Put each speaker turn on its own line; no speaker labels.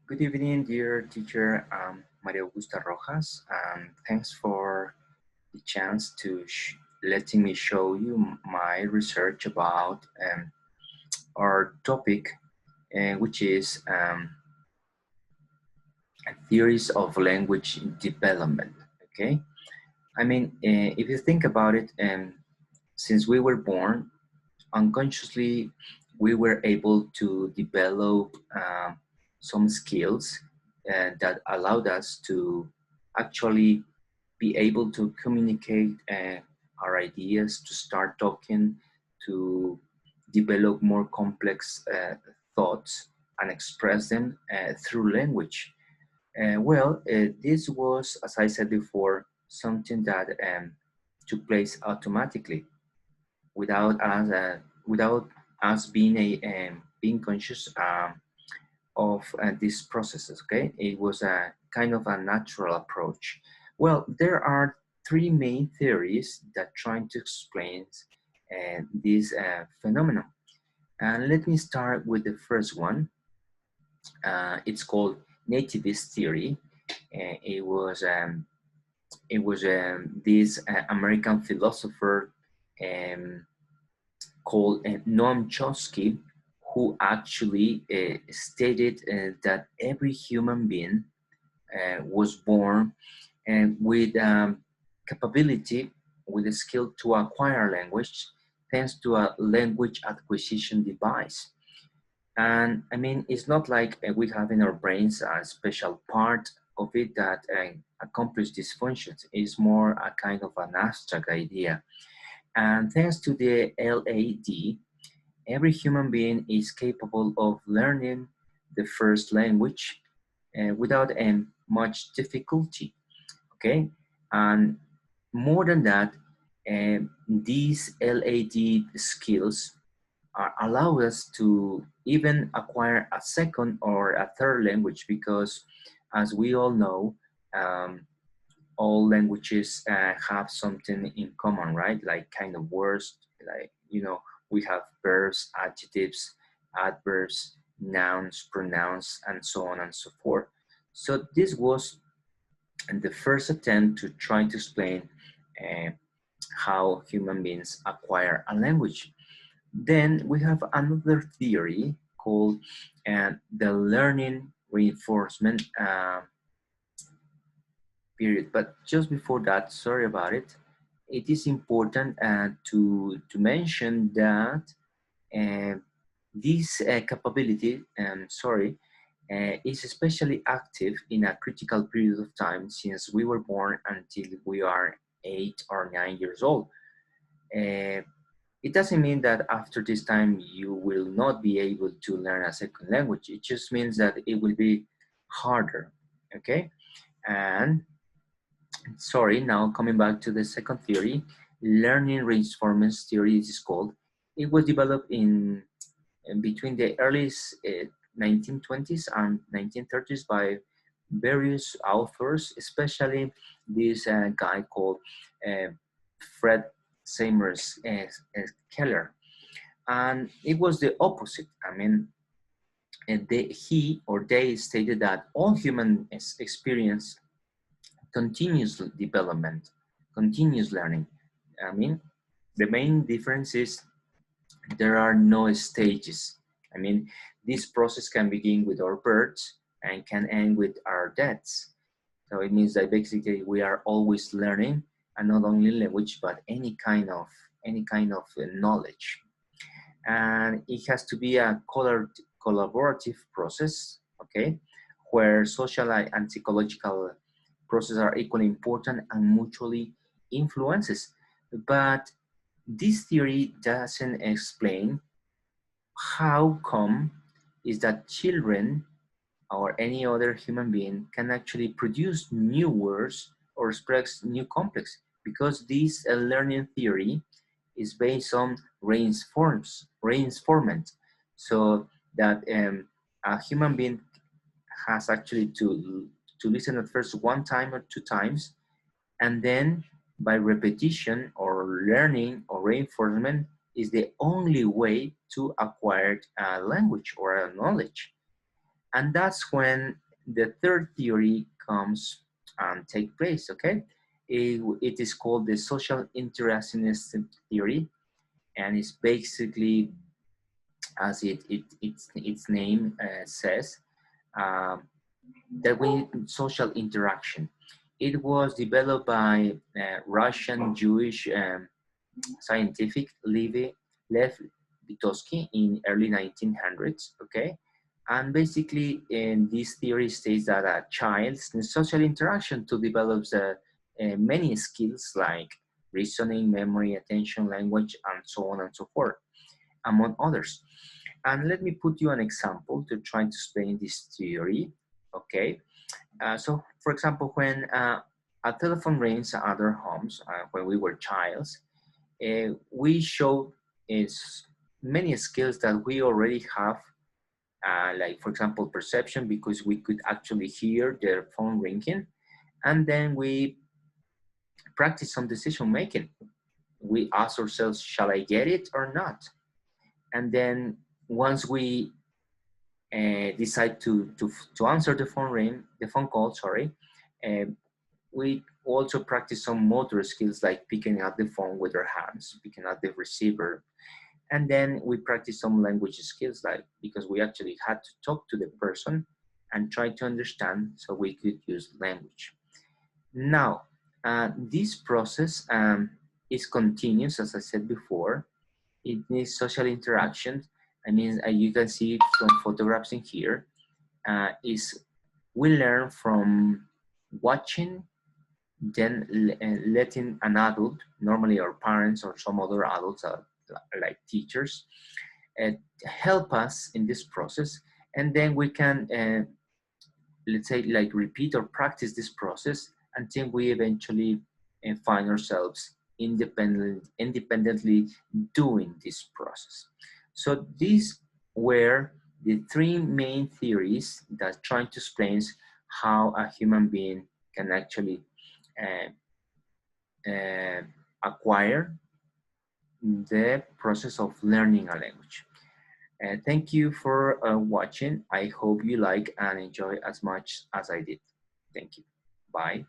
Good evening, dear teacher Maria Augusta Rojas. Thanks for the chance to letting me show you my research about our topic, which is theories of language development. Okay, I mean, if you think about it, since we were born, unconsciously we were able to develop some skills that allowed us to actually be able to communicate our ideas, to start talking, to develop more complex thoughts and express them through language. This was, as I said before, something that took place automatically without us being conscious of these processes. Okay, it was a kind of a natural approach. Well, there are three main theories that try to explain this phenomenon, and let me start with the first one. It's called nativist theory. It was this American philosopher um, called Noam Chomsky, who actually stated that every human being was born with capability, with a skill to acquire language, thanks to a language acquisition device. And I mean, it's not like we have in our brains a special part of it that accomplish these functions. It's more a kind of an abstract idea. And thanks to the LAD, every human being is capable of learning the first language without much difficulty. Okay, and more than that, these LAD skills allow us to even acquire a second or a third language because, as we all know, um, all languages have something in common, right? Like kind of words, like, we have verbs, adjectives, adverbs, nouns, pronouns, and so on and so forth. So this was the first attempt to try to explain uh, how human beings acquire a language. Then we have another theory called the learning reinforcement period. But just before that, sorry about it, it is important to mention that uh, this capability, is especially active in a critical period of time since we were born until we are 8 or 9 years old. Uh, it doesn't mean that after this time you will not be able to learn a second language. It just means that it will be harder, okay? And sorry, now coming back to the second theory, learning reinforcement theory is called. It was developed in between the early 1920s and 1930s by various authors, especially this guy called uh, Fred Seymour Keller. And it was the opposite. I mean, he or they stated that all human experience continuous development, continuous learning. I mean, the main difference is there are no stages. I mean, this process can begin with our birth and can end with our deaths. So it means that basically we are always learning, and not only language, but any kind of knowledge. And it has to be a collaborative process, okay, where social and psychological processes are equally important and mutually influences. But this theory doesn't explain how come is that children or any other human being can actually produce new words or express new complex, because this learning theory is based on reinforcement, so that a human being has actually to listen at first one time or two times, and then by repetition or learning or reinforcement is the only way to acquire a language or a knowledge. And that's when the third theory comes and take place, okay? It is called the social interactionist theory, and it's basically, as its name says, um, that we need social interaction. It was developed by Russian Jewish scientific Lev Vygotsky in early 1900s, okay? And basically, this theory states that a child's social interaction to develop many skills like reasoning, memory, attention, language, and so on and so forth, among others. And let me put you an example to try to explain this theory, okay? So, for example, when a telephone rings at other homes, when we were childs, we show is many skills that we already have, like for example perception, because we could actually hear their phone ringing, and then we practice some decision making. We ask ourselves, shall I get it or not? And then once we decide to answer the phone call, sorry, uh, we also practice some motor skills like picking up the phone with our hands, picking up the receiver. And then we practice some language skills, like because we actually had to talk to the person and try to understand so we could use language. Now, this process is continuous, as I said before. It needs social interaction. I mean, you can see from photographs in here, is we learn from watching, then letting an adult, normally our parents or some other adults like teachers, uh, help us in this process, and then we can, let's say, like repeat or practice this process until we eventually find ourselves independently doing this process. So these were the three main theories that trying to explain how a human being can actually uh, acquire the process of learning a language. Thank you for watching. I hope you like and enjoy as much as I did. Thank you. Bye.